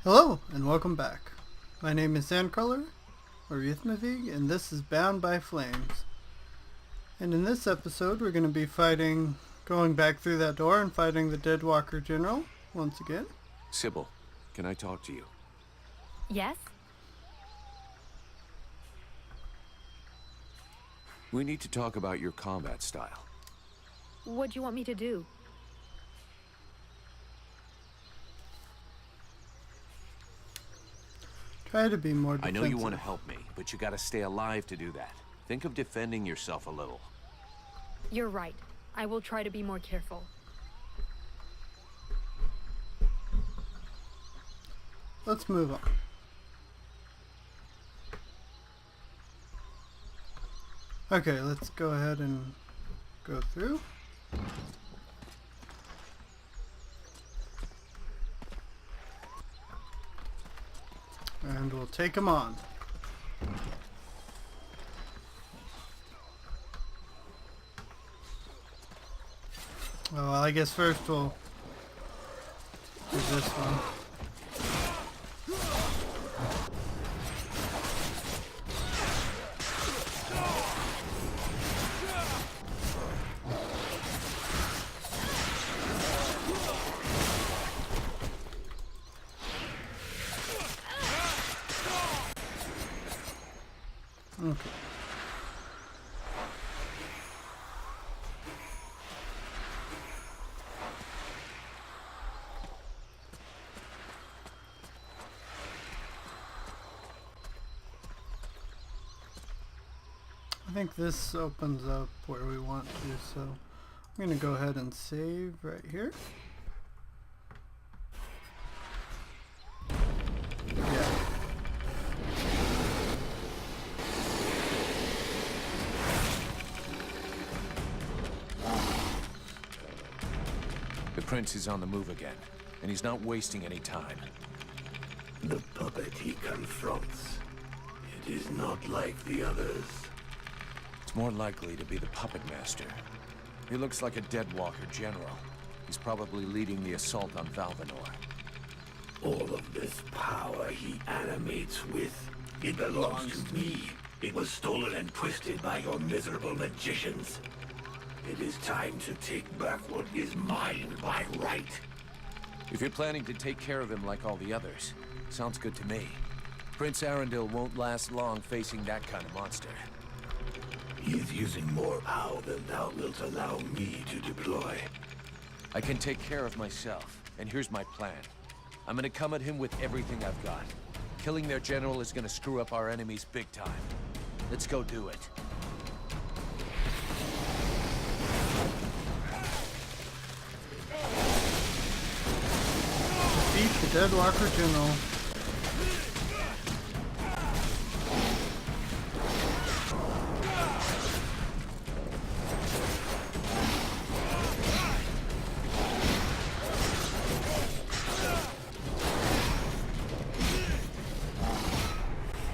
Hello, and welcome back. My name is Sandcrawler, or Ythmavig, and this is Bound by Flames. And in this episode, we're going to be going back through that door and fighting the Deadwalker General once again. Sybil, can I talk to you? Yes? We need to talk about your combat style. What do you want me to do? Try to be more defensive. I know you want to help me, but you gotta stay alive to do that. Think of defending yourself a little. You're right. I will try to be more careful. Let's move on. Okay, let's go ahead and go through. And we'll take him on. Well, I guess first we'll do this one. Okay. I think this opens up where we want to, so I'm going to go ahead and save right here. Yeah. The prince is on the move again, and he's not wasting any time. The puppet he confronts. It is not like the others. It's more likely to be the puppet master. He looks like a Deadwalker general. He's probably leading the assault on Valvanor. All of this power he animates with, it belongs to me. It was stolen and twisted by your miserable magicians. It is time to take back what is mine by right. If you're planning to take care of him like all the others, sounds good to me. Prince Arundel won't last long facing that kind of monster. He is using more power than thou wilt allow me to deploy. I can take care of myself, and here's my plan. I'm gonna come at him with everything I've got. Killing their general is gonna screw up our enemies big time. Let's go do it. Beat the Deadwalker General.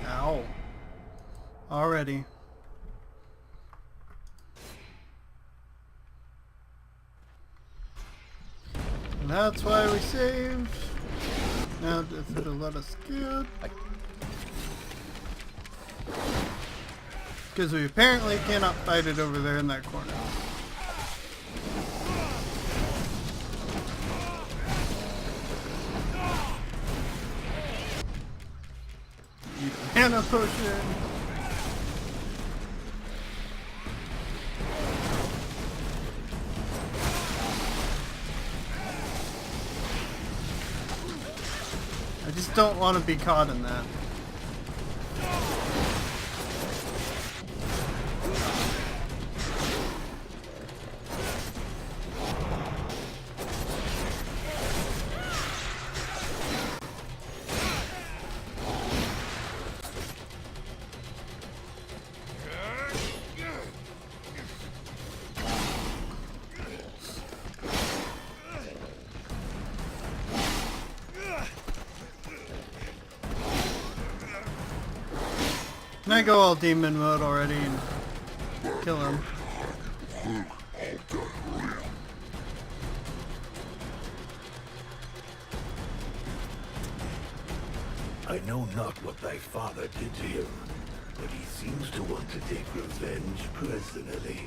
Ow. Already. And that's why we saved. Now if it'll let us skip. Because we apparently cannot fight it over there in that corner. Eat a mana potion. I just don't want to be caught in that. Can I go all demon mode already and kill him? I know not what thy father did to him, but he seems to want to take revenge personally.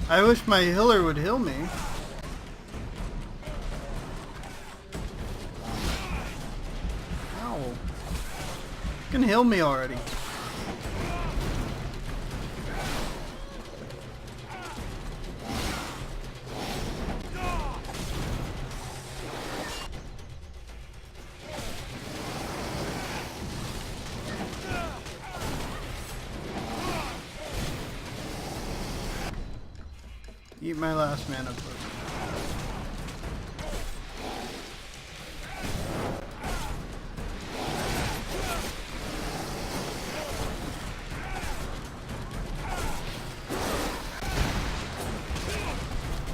I wish my healer would heal me. Ow. You can heal me already. Eat my last mana potion.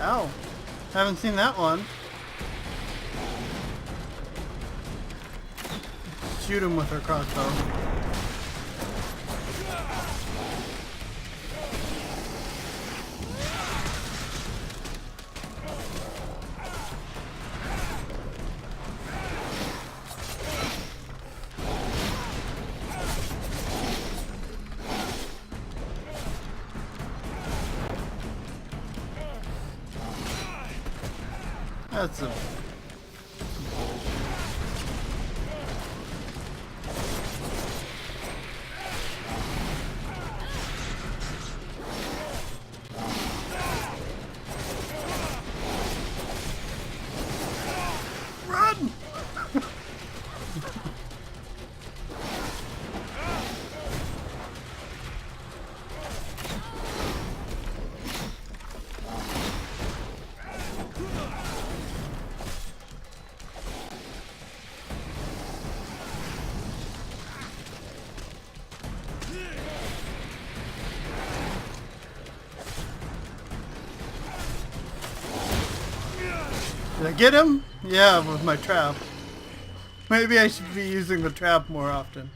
Ow. Haven't seen that one. Shoot him with her crossbow. That's a... Run! Did I get him? Yeah, with my trap. Maybe I should be using the trap more often.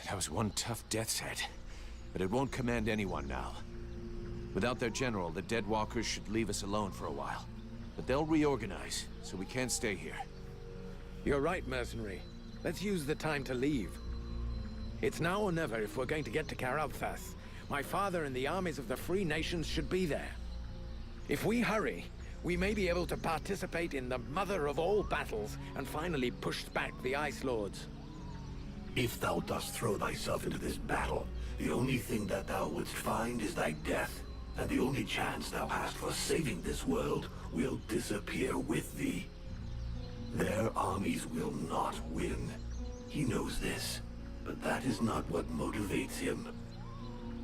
That was one tough death's head, but it won't command anyone now. Without their general, the Deadwalkers should leave us alone for a while. But they'll reorganize, so we can't stay here. You're right, mercenary. Let's use the time to leave. It's now or never if we're going to get to Karalthas. My father and the armies of the Free Nations should be there. If we hurry, we may be able to participate in the mother of all battles and finally push back the Ice Lords. If thou dost throw thyself into this battle, the only thing that thou wouldst find is thy death, and the only chance thou hast for saving this world will disappear with thee. Their armies will not win. He knows this, but that is not what motivates him.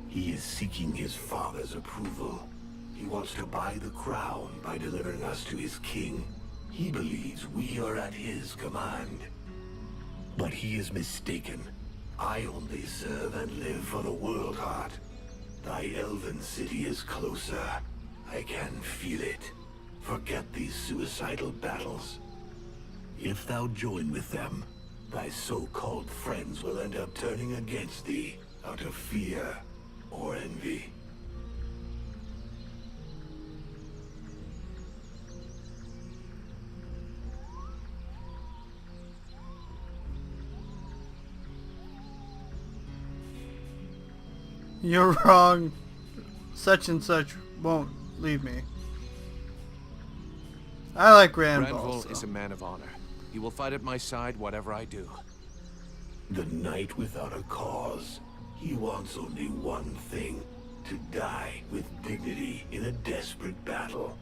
He is seeking his father's approval. He wants to buy the crown by delivering us to his king. He believes we are at his command. But he is mistaken. I only serve and live for the World Heart. Thy elven city is closer. I can feel it. Forget these suicidal battles. If thou join with them, thy so-called friends will end up turning against thee out of fear or envy. You're wrong. Such and such won't leave me. I like Randall. Randall is a man of honor. He will fight at my side whatever I do. The knight without a cause. He wants only one thing. To die with dignity in a desperate battle.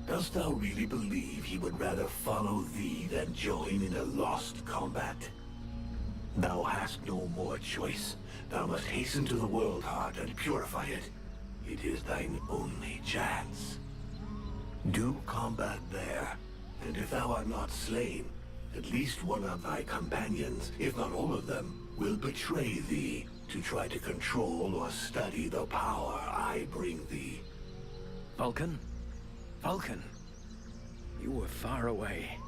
Dost thou really believe he would rather follow thee than join in a lost combat? Thou hast no more choice. Thou must hasten to the World Heart and purify it. It is thine only chance. Do combat there, and if thou art not slain, at least one of thy companions, if not all of them, will betray thee to try to control or study the power I bring thee. Vulcan? Vulcan? You were far away.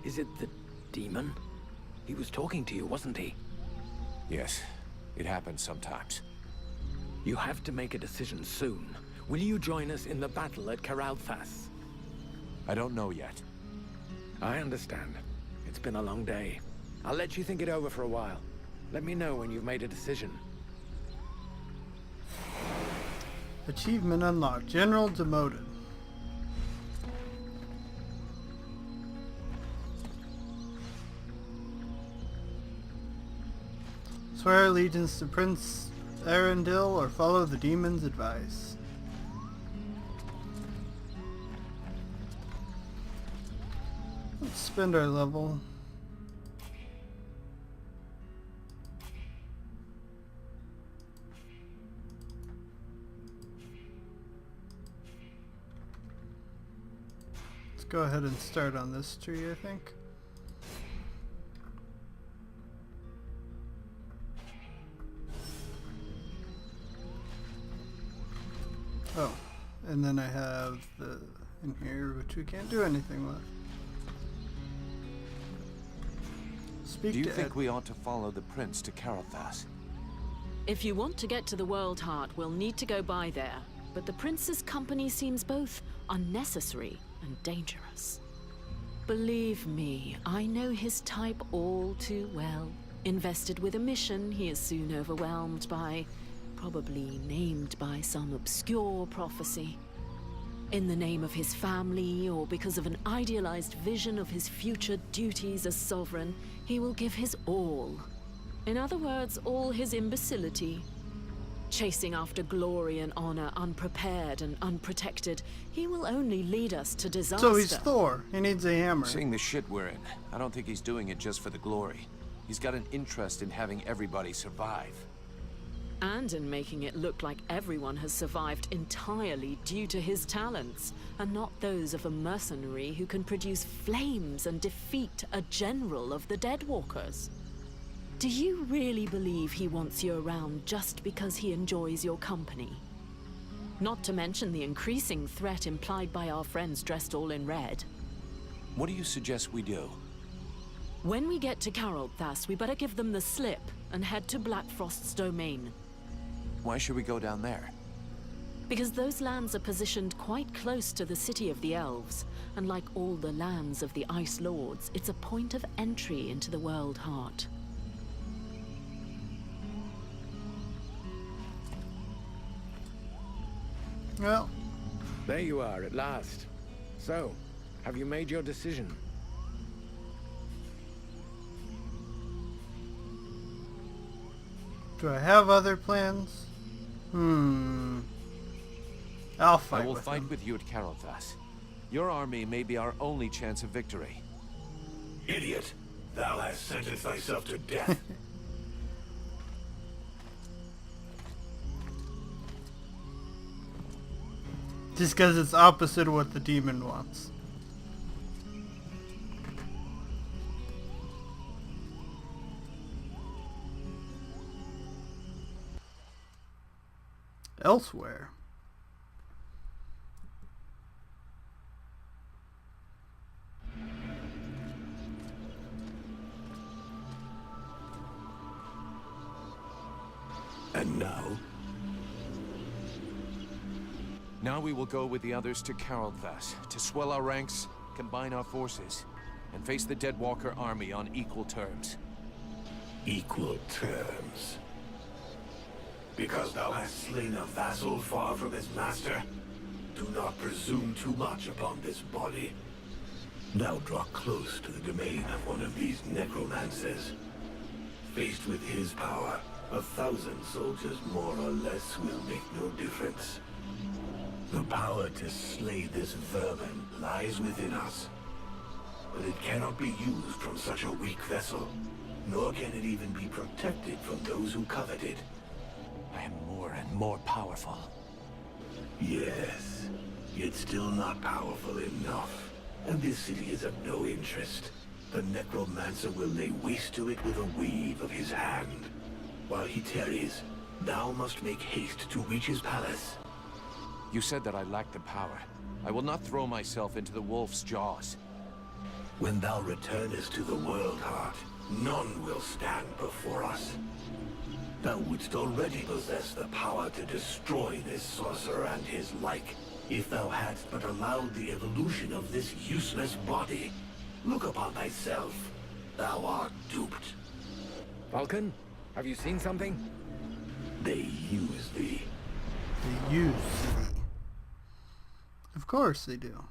Is it the demon? He was talking to you, wasn't he? Yes, it happens sometimes. You have to make a decision soon. Will you join us in the battle at Karalthas? I don't know yet. I understand. It's been a long day. I'll let you think it over for a while. Let me know when you've made a decision. Achievement unlocked. General demoted. Swear allegiance to Prince Arundel or follow the demon's advice. Let's spend our level. Let's go ahead and start on this tree, I think. Oh, and then I have the in here, which we can't do anything with. Speak Do you to think Ed. we ought to follow the prince to Karalthas? If you want to get to the World Heart, we'll need to go by there. But the prince's company seems both unnecessary and dangerous. Believe me, I know his type all too well. Invested with a mission he is soon overwhelmed by, probably named by some obscure prophecy. In the name of his family, or because of an idealized vision of his future duties as sovereign, he will give his all. In other words, all his imbecility. Chasing after glory and honor, unprepared and unprotected, he will only lead us to disaster. So he's Thor. He needs a hammer. Seeing the shit we're in, I don't think he's doing it just for the glory. He's got an interest in having everybody survive. And in making it look like everyone has survived entirely due to his talents, and not those of a mercenary who can produce flames and defeat a general of the Deadwalkers. Do you really believe he wants you around just because he enjoys your company? Not to mention the increasing threat implied by our friends dressed all in red. What do you suggest we do? When we get to Karalthas, we better give them the slip and head to Blackfrost's domain. Why should we go down there? Because those lands are positioned quite close to the city of the elves, and like all the lands of the Ice Lords, it's a point of entry into the World Heart. Well, There you are, at last. So, have you made your decision? do I have other plans? I'll fight I will with fight him. with you at Karalthas. Your army may be our only chance of victory. Idiot! Thou hast sentenced thyself to death. Just because it's opposite of what the demon wants. Elsewhere. And now, Now we will go with the others to Karalthas, to swell our ranks, combine our forces, and face the Deadwalker army on equal terms. equal terms. Because thou hast slain a vassal far from his master, do not presume too much upon this body. Now draw close to the domain of one of these necromancers. Faced with his power, 1,000 soldiers more or less will make no difference. The power to slay this vermin lies within us, but it cannot be used from such a weak vessel. nor can it even be protected from those who covet it. I am more and more powerful. Yes, yet still not powerful enough. And this city is of no interest. The necromancer will lay waste to it with a wave of his hand. While he tarries, thou must make haste to reach his palace. You said that I lack the power. I will not throw myself into the wolf's jaws. When thou returnest to the world heart, none will stand before us. Thou wouldst already possess the power to destroy this sorcerer and his like, if thou hadst but allowed the evolution of this useless body. Look upon thyself. Thou art duped. Vulcan, have you seen something? They use thee. They use thee. Of course they do.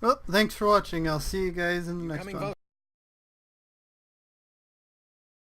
Well, thanks for watching. I'll see you guys in the next Coming, one.